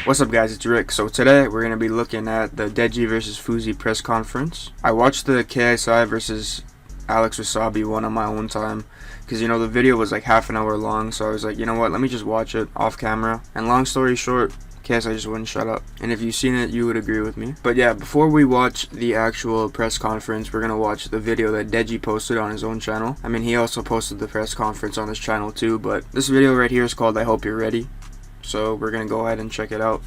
What's up, guys? It's Rick. So today we're gonna be looking at the Deji versus Fousey press conference. I watched the KSI versus Alex Wasabi one on my own time because the video was like half an hour long. So I was like, you know what? Let me just watch it off camera. And long story short, KSI just wouldn't shut up. And if you've seen it, you would agree with me. But yeah, before we watch the actual press conference, we're gonna watch the video that Deji posted on his own channel. I mean, he also posted the press conference on his channel too. But this video right here is called "I Hope You're Ready." So we're gonna go ahead and check it out.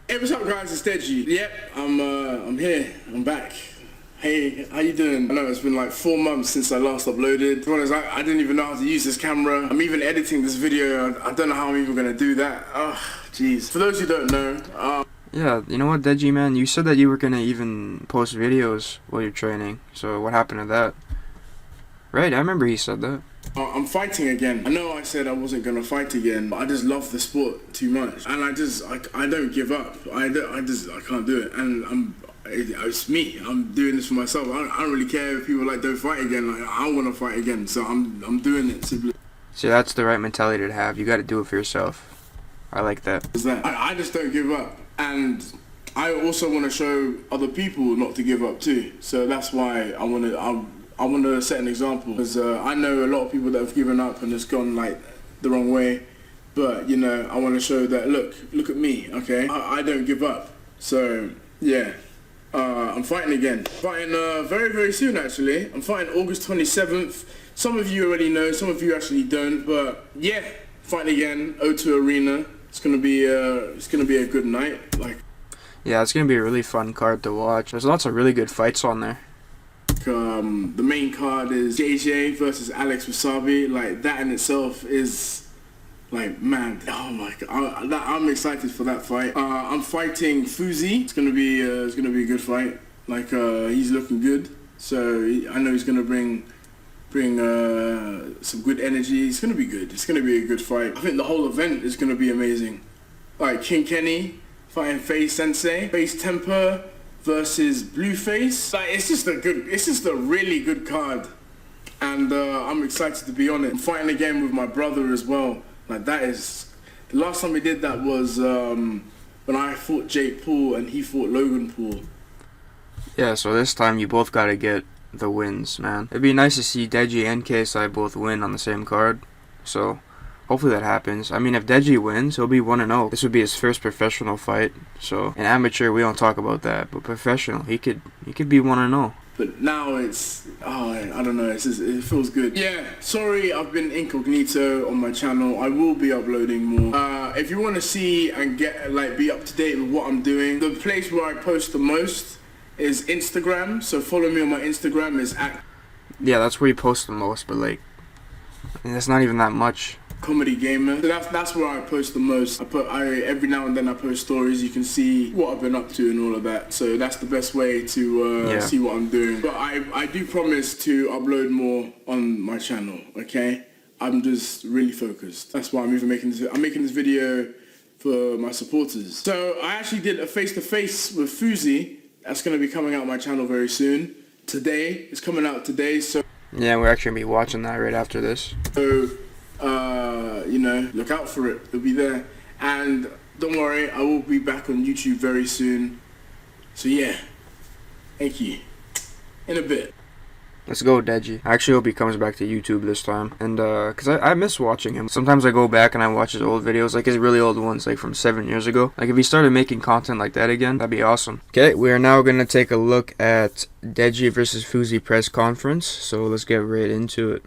Hey, what's up, guys? It's Deji. Yep, I'm here. I'm back. Hey, how you doing? I know it's been like 4 months since I last uploaded. To be honest, I didn't even know how to use this camera. I'm even editing this video. I don't know how I'm even gonna do that. Oh, jeez. For those who don't know, Yeah, you know what, Deji, man? You said that you were gonna even post videos while you're training. So what happened to that? Right, I remember he said that. I'm fighting again. I know I said I wasn't gonna fight again, but I just love the sport too much, and I don't give up. I can't do it, and it's me. I'm doing this for myself. I don't really care if people don't fight again. Like, I want to fight again, so I'm doing it simply. See, that's the right mentality to have. You got to do it for yourself. I like that. I just don't give up, and I also want to show other people not to give up too. So that's why I want to set an example, because I know a lot of people that have given up and it's gone like the wrong way, but I want to show that look at me, okay? I don't give up. So yeah, I'm fighting again. Fighting very, very soon actually. I'm fighting August 27th. Some of you already know, some of you actually don't, but yeah, fighting again, O2 Arena. It's gonna be a good night. Yeah, it's gonna be a really fun card to watch. There's lots of really good fights on there. The main card is Deji versus Alex Wasabi. Like, that in itself is like, man, oh my god, I'm excited for that fight. I'm fighting Fousey. It's gonna be a good fight. Like, he's looking good, so I know he's gonna bring some good energy. It's gonna be good. It's gonna be a good fight. I think the whole event is gonna be amazing. Like, King Kenny fighting Face Sensei, Face Temper versus Blueface. Like, it's just a really good card, and I'm excited to be on it. I'm fighting again with my brother as well. Like, that is, the last time we did that was when I fought Jake Paul and he fought Logan Paul. Yeah, so this time you both gotta get the wins, man. It'd be nice to see Deji and KSI both win on the same card. So hopefully that happens. I mean, if Deji wins, he'll be 1-0. This would be his first professional fight. So in amateur, we don't talk about that, but professional, he could be 1-0. But now it's, I don't know, it feels good. Yeah, sorry, I've been incognito on my channel. I will be uploading more. If you want to see and be up to date with what I'm doing, the place where I post the most is Instagram. So follow me on my Instagram. Yeah, that's where you post the most, but like, I mean, that's not even that much. Comedy Gamer. So that's where I post the most. Every now and then I post stories. You can see what I've been up to and all of that. So that's the best way to see what I'm doing. But I do promise to upload more on my channel. Okay, I'm just really focused. That's why I'm making this video for my supporters. So I actually did a face-to-face with Fousey. That's gonna be coming out on my channel very soon. Today, it's coming out today. So yeah, we're actually gonna be watching that right after this. So look out for it. It'll be there. And don't worry, I will be back on YouTube very soon. So yeah, thank you. In a bit. Let's go, Deji. I actually hope he comes back to YouTube this time. And, cause I miss watching him. Sometimes I go back and I watch his old videos, like his really old ones, like from 7 years ago. Like, if he started making content like that again, that'd be awesome. Okay, we are now gonna take a look at Deji versus Fousey press conference. So let's get right into it.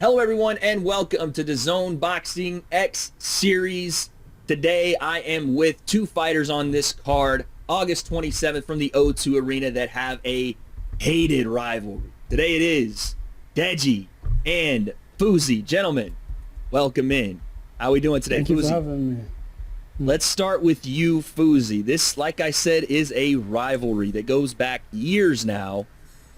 Hello everyone and welcome to the Zone Boxing X series. Today I am with two fighters on this card, August 27th from the O2 Arena, that have a hated rivalry. Today it is Deji and Fousey. Gentlemen, welcome in. How are we doing today, Thank Fousey? you for having me. Let's start with you, Fousey. This, like I said, is a rivalry that goes back years now.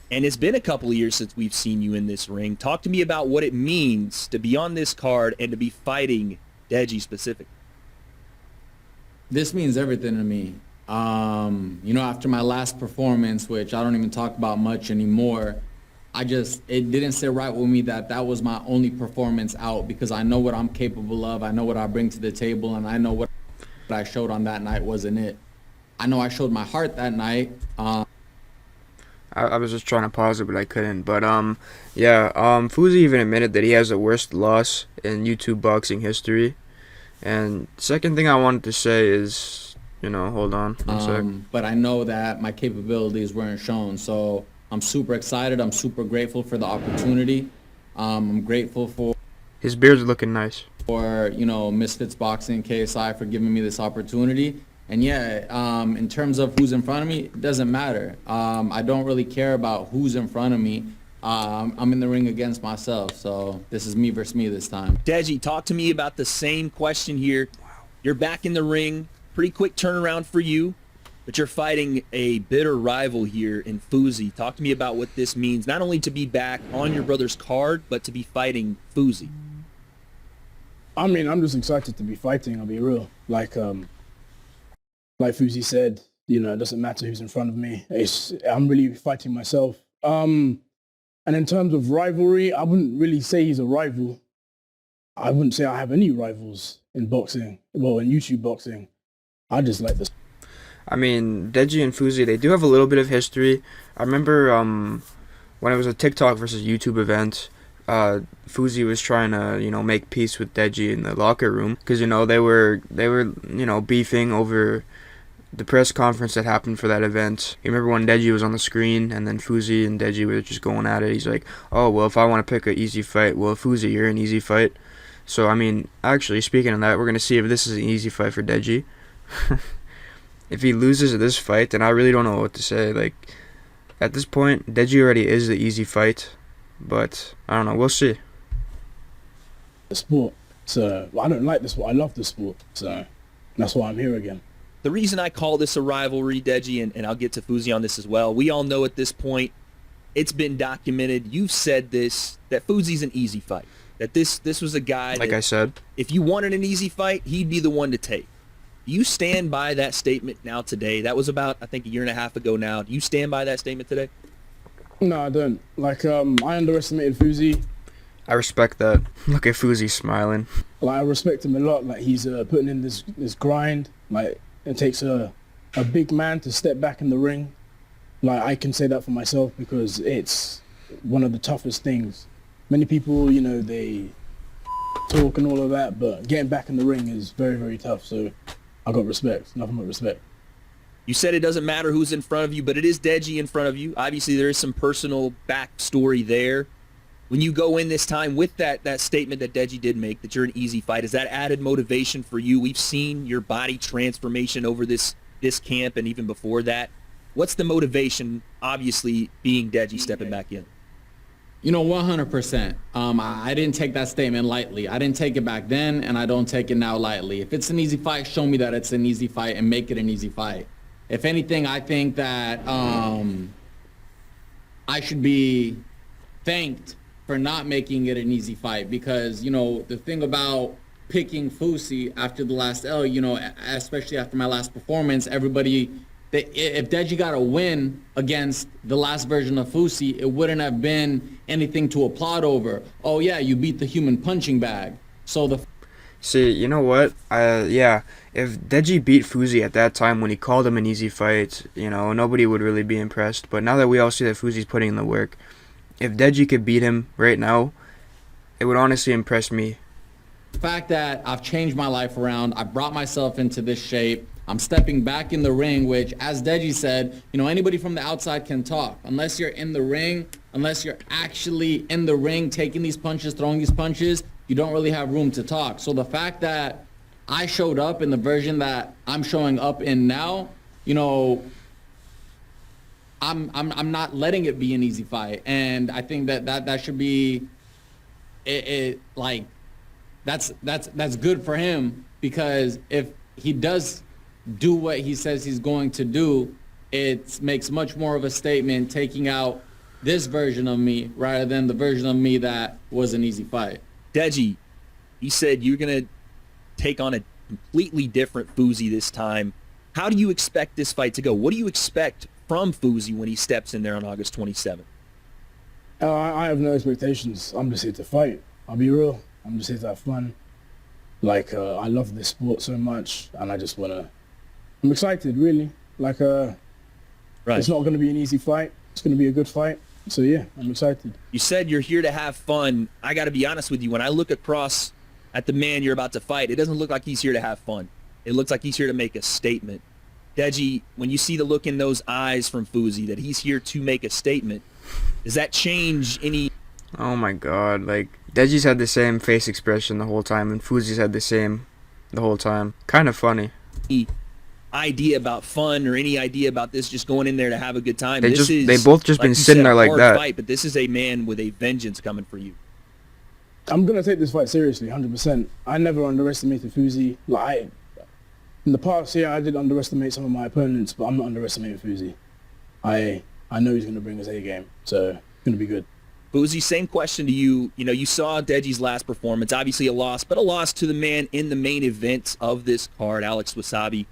And it's been a couple of years since we've seen you in this ring. Talk to me about what it means to be on this card and to be fighting Deji specifically. This means everything to me. After my last performance, which I don't even talk about much anymore, it didn't sit right with me that was my only performance out, because I know what I'm capable of. I know what I bring to the table, and I know what I showed on that night wasn't it. I know I showed my heart that night. I was just trying to pause it, but I couldn't. But yeah. Fousey even admitted that he has the worst loss in YouTube boxing history. And second thing I wanted to say is, hold on one sec. But I know that my capabilities weren't shown, so I'm super excited. I'm super grateful for the opportunity. I'm grateful His beard's looking nice. for Misfits Boxing, KSI for giving me this opportunity. And yeah, in terms of who's in front of me, it doesn't matter. I don't really care about who's in front of me. I'm in the ring against myself, so this is me versus me this time. Deji, talk to me about the same question here. You're back in the ring. Pretty quick turnaround for you, but you're fighting a bitter rival here in Fousey. Talk to me about what this means, not only to be back on your brother's card, but to be fighting Fousey. I mean, I'm just excited to be fighting, I'll be real. Like Fousey said, it doesn't matter who's in front of me. I'm really fighting myself. And in terms of rivalry, I wouldn't really say he's a rival. I wouldn't say I have any rivals in boxing. Well, in YouTube boxing. I just like this. I mean, Deji and Fousey, they do have a little bit of history. I remember when it was a TikTok versus YouTube event, Fousey was trying to, make peace with Deji in the locker room because, they were beefing over the press conference that happened for that event. You remember when Deji was on the screen and then Fousey and Deji were just going at it. He's like, oh, well, if I want to pick an easy fight, well, Fousey, you're an easy fight. So, I mean, actually, speaking of that, we're going to see if this is an easy fight for Deji. If he loses this fight, then I really don't know what to say. Like, at this point, Deji already is the easy fight. But, I don't know, we'll see. The sport. So, I don't like this sport. I love the sport. So, that's why I'm here again. The reason I call this a rivalry, Deji, and I'll get to Fousey on this as well, we all know at this point, it's been documented, you've said this, that Fousey's an easy fight. That this was a guy like that, I said, if you wanted an easy fight, he'd be the one to take. Do you stand by that statement now today? That was about, I think, a year and a half ago now. Do you stand by that statement today? No, I don't. Like, I underestimated Fousey. I respect that. Look at Fousey smiling. Like, I respect him a lot. Like, he's putting in this grind. Like, it takes a big man to step back in the ring. Like, I can say that for myself because it's one of the toughest things. Many people, they talk and all of that, but getting back in the ring is very, very tough. So I got respect, nothing but respect. You said it doesn't matter who's in front of you, but it is Deji in front of you. Obviously, there is some personal backstory there. When you go in this time with that statement that Deji did make, that you're an easy fight, is that added motivation for you? We've seen your body transformation over this camp and even before that. What's the motivation, obviously, being Deji stepping back in? 100%. I didn't take that statement lightly. I didn't take it back then, and I don't take it now lightly. If it's an easy fight, show me that it's an easy fight and make it an easy fight. If anything, I think that I should be thanked for not making it an easy fight because, the thing about picking Fousey after the last L, especially after my last performance, everybody... If Deji got a win against the last version of Fousey, it wouldn't have been anything to applaud over. Oh yeah, you beat the human punching bag. So See, you know what? Yeah, if Deji beat Fousey at that time when he called him an easy fight, nobody would really be impressed. But now that we all see that Fousey's putting in the work, if Deji could beat him right now, it would honestly impress me. The fact that I've changed my life around, I brought myself into this shape. I'm stepping back in the ring, which, as Deji said, anybody from the outside can talk. Unless you're in the ring, unless you're actually in the ring taking these punches, throwing these punches, you don't really have room to talk. So the fact that I showed up in the version that I'm showing up in now, I'm not letting it be an easy fight. And I think that should be that's good for him because if he does do what he says he's going to do, it makes much more of a statement taking out this version of me rather than the version of me that was an easy fight. Deji, you said you're going to take on a completely different Fousey this time. How do you expect this fight to go? What do you expect from Fousey when he steps in there on August 27th? I have no expectations. I'm just here to fight. I'll be real. I'm just here to have fun. Like, I love this sport so much, and I'm excited, really. Like, Right. it's not going to be an easy fight. It's going to be a good fight. So, yeah, I'm excited. You said you're here to have fun. I got to be honest with you. When I look across at the man you're about to fight, it doesn't look like he's here to have fun. It looks like he's here to make a statement. Deji, when you see the look in those eyes from Fousey that he's here to make a statement, does that change any Oh my god, like, Deji's had the same face expression the whole time, and Fousey's had the same the whole time. Kind of funny. idea about fun or any idea about this just going in there to have a good time? They This is, they both just like been you sitting said, there a like hard that. Fight, but this is a man with a vengeance coming for you. I'm going to take this fight seriously, 100%. I never underestimated Fousey. Like, in the past, yeah, I did underestimate some of my opponents, but I'm not underestimating Fousey. I know he's going to bring his A game, so it's going to be good. Fousey, same question to you. You know, you saw Deji's last performance, obviously a loss, but a loss to the man in the main event of this card, Alex Wasabi.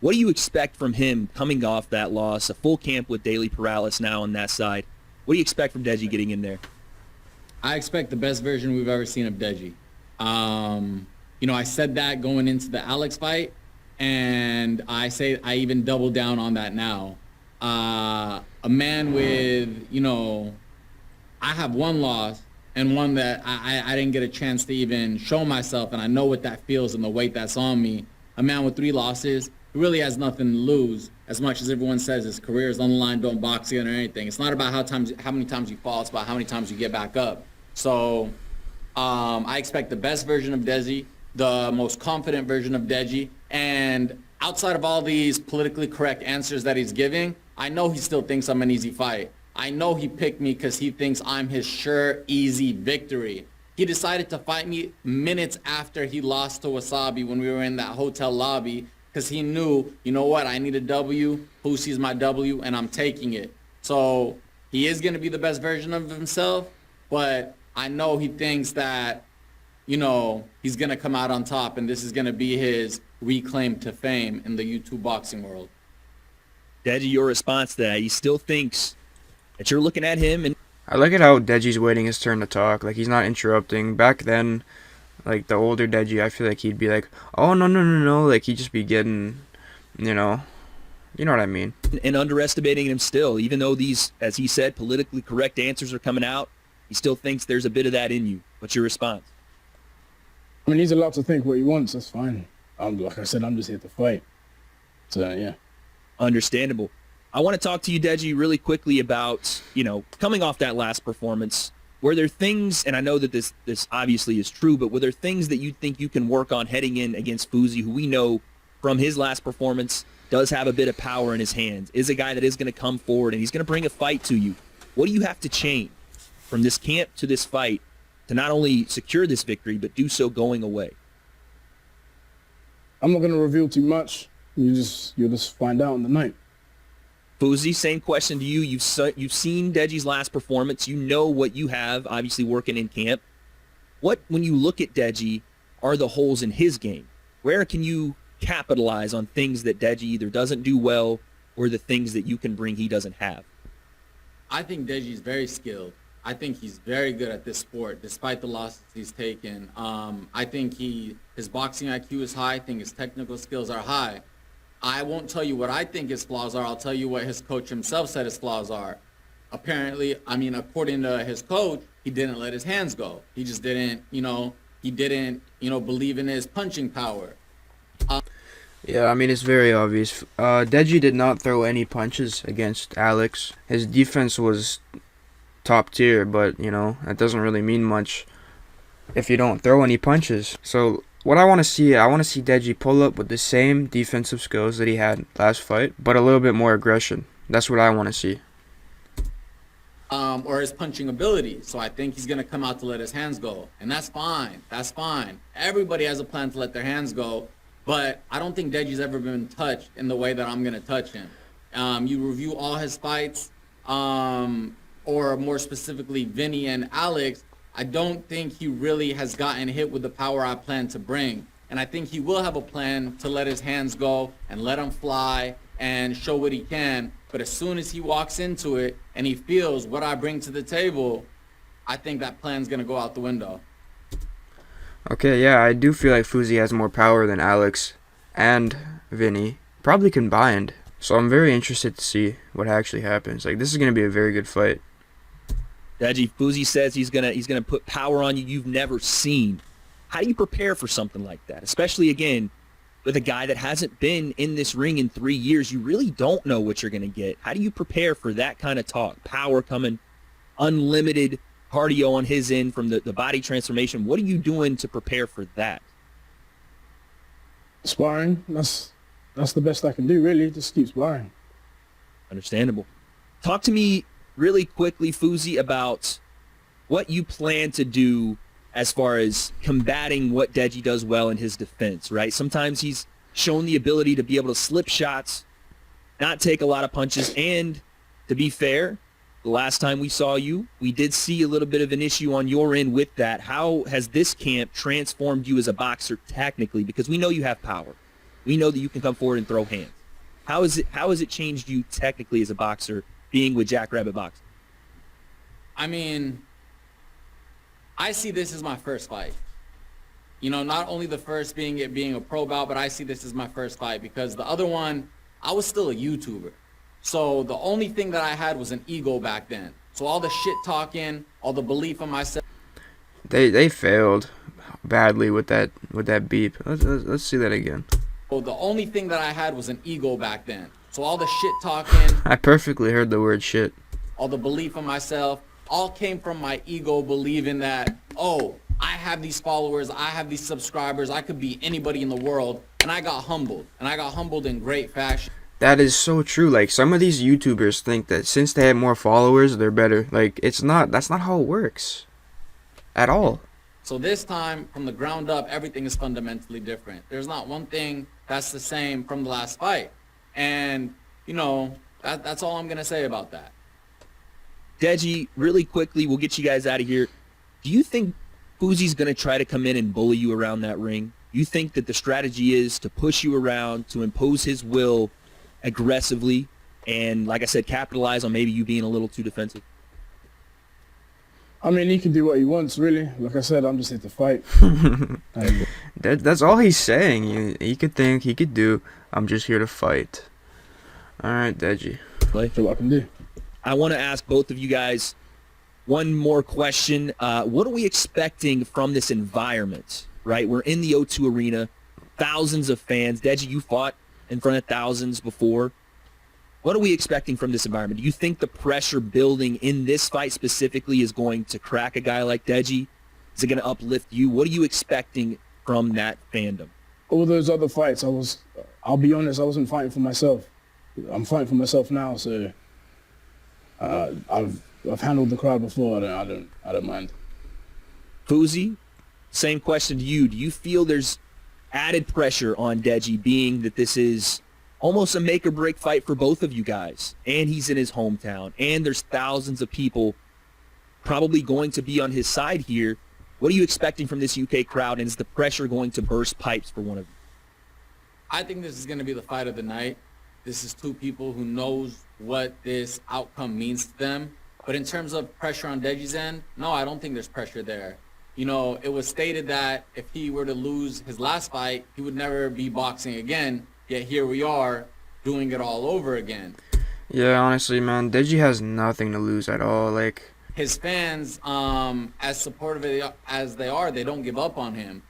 What do you expect from him coming off that loss? A full camp with Daily Paralysis now on that side. What do you expect from Deji getting in there? I expect the best version we've ever seen of Deji. You know, I said that going into the Alex fight, and I even double down on that now. A man with, you know, I have one loss and one that I didn't get a chance to even show myself, and I know what that feels and the weight that's on me. A man with 3 losses, he really has nothing to lose. As much as everyone says his career is on the line, don't box again or anything. It's not about how many times you fall, it's about how many times you get back up. So I expect the best version of Deji, the most confident version of Deji, and outside of all these politically correct answers that he's giving, I know he still thinks I'm an easy fight. I know he picked me because he thinks I'm his sure, easy victory. He decided to fight me minutes after he lost to Wasabi when we were in that hotel lobby because he knew, you know what, I need a W, Fousey's my W, and I'm taking it. So he is going to be the best version of himself, but I know he thinks that, you know, he's going to come out on top, and this is going to be his reclaim to fame in the YouTube boxing world. Deji, your response to that, he still thinks that you're looking at him and I like it how Deji's waiting his turn to talk. Like, he's not interrupting. Back then, like, the older Deji, I feel like he'd be like, oh, no. Like, he'd just be getting, you know what I mean. underestimating him still, even though these, as he said, politically correct answers are coming out. He still thinks there's a bit of that in you. What's your response? I mean, he's allowed to think what he wants. That's fine. Like I said, I'm just here to fight. So, yeah. Understandable. I want to talk to you, Deji, really quickly about, you know, coming off that last performance. Were there things, and I know that this obviously is true, but were there things that you think you can work on heading in against Fousey, who we know from his last performance does have a bit of power in his hands, is a guy that is going to come forward and he's going to bring a fight to you? What do you have to change from this camp to this fight to not only secure this victory, but do so going away? I'm not going to reveal too much. You'll just find out on the night. Fousey, same question to you. You've seen Deji's last performance. You know what you have, obviously working in camp. What, when you look at Deji, are the holes in his game? Where can you capitalize on things that Deji either doesn't do well or the things that you can bring he doesn't have? I think Deji's very skilled. I think he's very good at this sport, despite the losses he's taken. I think his boxing IQ is high. I think his technical skills are high. I won't tell you what I think his flaws are. I'll tell you what his coach himself said his flaws are. Apparently, I mean, according to his coach, he didn't let his hands go. He just didn't, believe in his punching power. Yeah, I mean, it's very obvious. Deji did not throw any punches against Alex. His defense was top tier, but, that doesn't really mean much if you don't throw any punches. So what I want to see Deji pull up with the same defensive skills that he had last fight, but a little bit more aggression. That's what I want to see. Or his punching ability. So I think he's going to come out to let his hands go. And that's fine. That's fine. Everybody has a plan to let their hands go, but I don't think Deji's ever been touched in the way that I'm going to touch him. You review all his fights, or more specifically Vinny and Alex, I don't think he really has gotten hit with the power I plan to bring. And I think he will have a plan to let his hands go and let him fly and show what he can. But as soon as he walks into it and he feels what I bring to the table, I think that plan's going to go out the window. Okay, yeah, I do feel like Fousey has more power than Alex and Vinny, probably combined. So I'm very interested to see what actually happens. Like, this is gonna be a very good fight. Deji, Fousey says he's gonna put power on you you've never seen. How do you prepare for something like that? Especially again with a guy that hasn't been in this ring in 3 years. You really don't know what you're gonna get. How do you prepare for that kind of talk? Power coming, unlimited cardio on his end from the body transformation. What are you doing to prepare for that? Sparring. That's the best I can do, really. Just keep sparring. Understandable. Talk to me really quickly, Fousey, about what you plan to do as far as combating what Deji does well in his defense, right? Sometimes he's shown the ability to be able to slip shots, not take a lot of punches, and to be fair, the last time we saw you, we did see a little bit of an issue on your end with that. How has this camp transformed you as a boxer technically? Because we know you have power. We know that you can come forward and throw hands. How has it changed you technically as a boxer being with Jackrabbit Boxing? I mean, I see this as my first fight. You know, not only the first being it being a pro bout, but I see this as my first fight because the other one, I was still a YouTuber. So the only thing that I had was an ego back then. So all the shit talking, all the belief in myself. They failed badly with that beep. Let's see that again. So the only thing that I had was an ego back then. So all the shit talking, I perfectly heard the word shit. all the belief in myself, all came from my ego believing that, oh, I have these followers, I have these subscribers, I could be anybody in the world. And I got humbled. And I got humbled in great fashion. That is so true. Like, some of these YouTubers think that since they have more followers, they're better. Like, that's not how it works. At all. So this time, from the ground up, everything is fundamentally different. There's not one thing that's the same from the last fight. And, you know, that's all I'm going to say about that. Deji, really quickly, we'll get you guys out of here. Do you think Fousey's going to try to come in and bully you around that ring? You think that the strategy is to push you around, to impose his will aggressively, and, like I said, capitalize on maybe you being a little too defensive? I mean, he can do what he wants, really. Like I said, I'm just here to fight. That's all he's saying. He could think, he could do. I'm just here to fight. All right, Deji. That's what I can do. I want to ask both of you guys one more question. What are we expecting from this environment, right? We're in the O2 Arena, thousands of fans. Deji, you fought in front of thousands before. What are we expecting from this environment? Do you think the pressure building in this fight specifically is going to crack a guy like Deji? Is it going to uplift you? What are you expecting from that fandom? All those other fights, I'll be honest, I wasn't fighting for myself. I'm fighting for myself now, so I've handled the crowd before. I don't mind. Fousey, same question to you. Do you feel there's added pressure on Deji, being that this is almost a make or break fight for both of you guys, and he's in his hometown, and there's thousands of people probably going to be on his side here? What are you expecting from this UK crowd, and is the pressure going to burst pipes for one of you? I think this is going to be the fight of the night. This is two people who knows what this outcome means to them. But in terms of pressure on Deji's end, no, I don't think there's pressure there. You know, it was stated that if he were to lose his last fight, he would never be boxing again. Yet here we are doing it all over again. Yeah, honestly, man, Deji has nothing to lose at all. Like, his fans, as supportive as they are, they don't give up on him.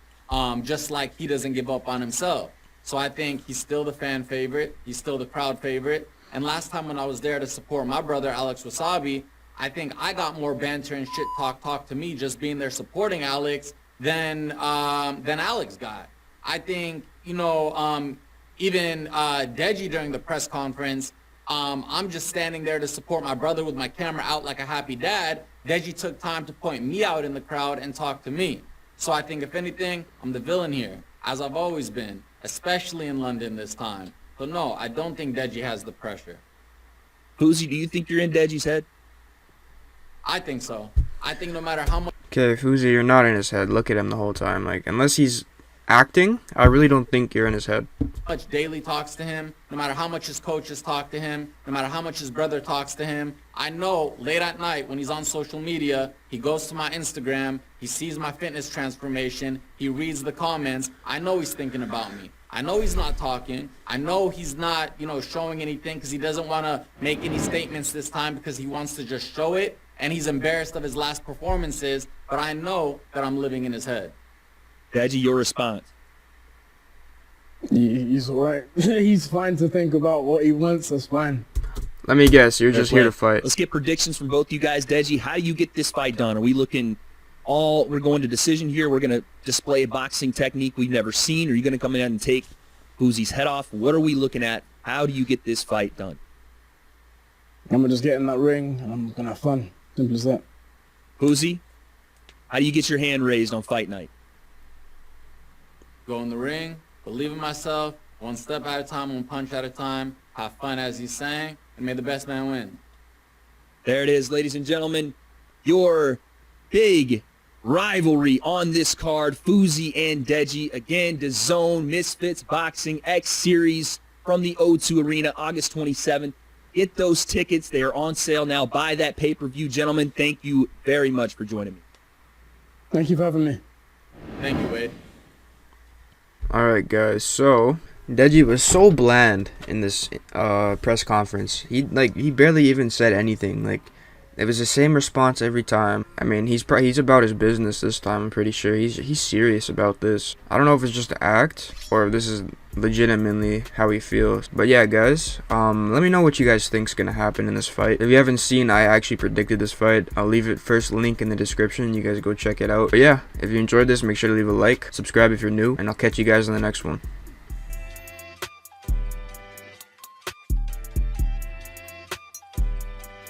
Just like he doesn't give up on himself. So I think he's still the fan favorite. He's still the crowd favorite. And last time when I was there to support my brother, Alex Wasabi, I think I got more banter and shit talk to me just being there supporting Alex than Alex got. I think, you know, even Deji during the press conference, I'm just standing there to support my brother with my camera out like a happy dad. Deji took time to point me out in the crowd and talk to me. So I think if anything, I'm the villain here, as I've always been, especially in London this time. So no, I don't think Deji has the pressure. Fousey, do you think you're in Deji's head? I think so. I think no matter how much... okay, Fousey, you're not in his head. Look at him the whole time. Like, unless he's acting, I really don't think you're in his head. Much Daily talks to him, no matter how much his coaches talk to him, no matter how much his brother talks to him. I know late at night when he's on social media, he goes to my Instagram, he sees my fitness transformation, he reads the comments. I know he's thinking about me. I know he's not talking. I know he's not, showing anything because he doesn't want to make any statements this time because he wants to just show it, and he's embarrassed of his last performances, but I know that I'm living in his head. Deji, your response. He's alright. He's fine to think about what he wants. That's fine. Let me guess, you're just here to fight. Let's get predictions from both you guys. Deji, how do you get this fight done? Are we looking we're going to decision here? We're going to display a boxing technique we've never seen? Or are you going to come in and take Fousey's head off? What are we looking at? How do you get this fight done? I'm gonna just get in that ring and I'm gonna have fun. Simple as that. Fousey, how do you get your hand raised on fight night? Go in the ring, believe in myself, one step at a time, one punch at a time, have fun as he's saying, and may the best man win. There it is, ladies and gentlemen. Your big rivalry on this card, Fousey and Deji. Again, DAZN Misfits Boxing X Series from the O2 Arena, August 27th. Get those tickets. They are on sale now. Buy that pay-per-view, gentlemen. Thank you very much for joining me. Thank you for having me. Thank you, Wade. Alright guys, so Deji was so bland in this press conference. He barely even said anything. Like, it was the same response every time. I mean, he's about his business this time. I'm pretty sure he's serious about this. I don't know if it's just an act or if this is legitimately how he feels. But yeah, guys, let me know what you guys think's gonna happen in this fight. If you haven't seen, I actually predicted this fight. I'll leave it first link in the description. You guys go check it out. But yeah, if you enjoyed this, make sure to leave a like, subscribe if you're new, and I'll catch you guys in the next one.